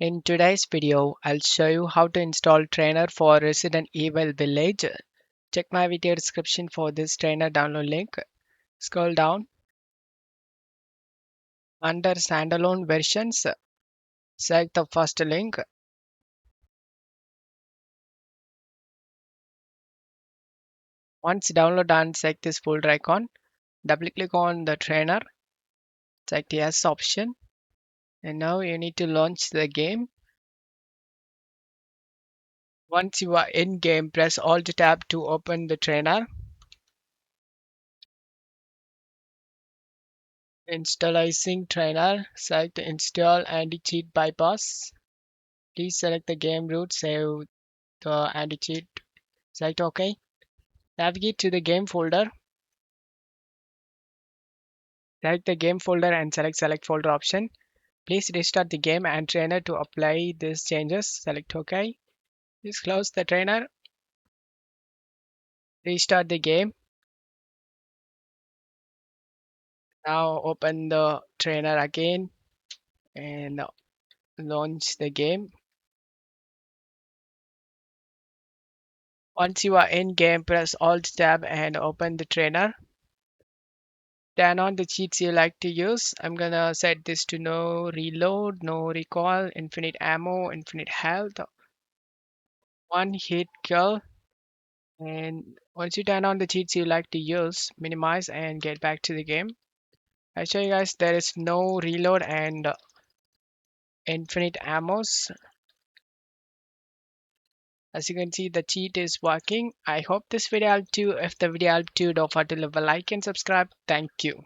In today's video, I'll show you how to install trainer for Resident Evil Village. Check my video description for this trainer download link. Scroll down under standalone versions, select the first link. Once download done, select this folder icon. Double click on the trainer, select yes option, and now you need to launch the game. Once you are in game, press Alt tab to open the trainer. Installizing trainer, select install anti-cheat bypass. Please select the game root, save the anti-cheat, select OK. Navigate to the game folder. Select the game folder and select folder option. Please restart the game and trainer to apply these changes. Select OK. Please close the trainer. Restart the game. Now open the trainer again and launch the game. Once you are in game, press Alt tab and open the trainer. Turn on the cheats you like to use. I'm gonna set this to no reload, no recoil, infinite ammo, infinite health, one hit kill. And once you turn on the cheats you like to use, minimize and get back to the game. I show you guys there is no reload and infinite ammos. As you can see, the cheat is working. I hope this video helped you. If the video helped you, don't forget to leave a like and subscribe. Thank you.